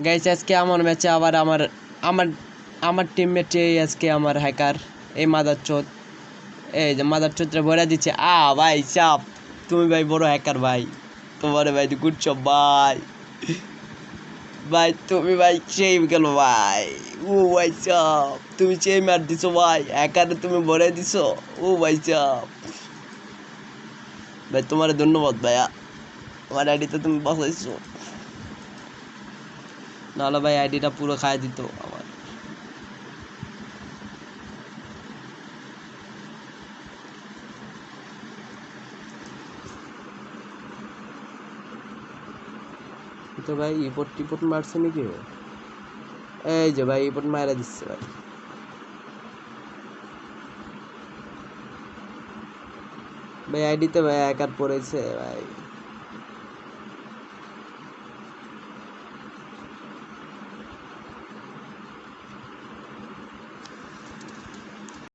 guys আজকে আমার ম্যাচে আবার আমার আমার আমার টিমমেটে আজকে আমার হ্যাকার এই মাদারচোদ এই যে মাদারচোদরে ভরে দিচ্ছে ভাই চাপ তুমি ভাই বড় হ্যাকার ভাই তোমার ভাই গুড জব ভাই ভাই তুমি ভাই সেই গেল ভাই ও ভাই চাপ তুমি সেই মার দিছো ভাই হ্যাকারে তুমি ভরে দিছো ও ভাই চাপ ভাই তোমার ধন্যবাদ ভাইয়া আমার আইডিতে তুমি বসাইছো নাহলে ভাই আইডিটা পুরো খাই দিত আমার তো ভাই ইপোর্ট টিপোর্ট মারছে নাকি এই যে ভাই ইপোর্ট মারা দিচ্ছে ভাই ভাই আইডিতে ভাই হ্যাকার পড়েছে ভাই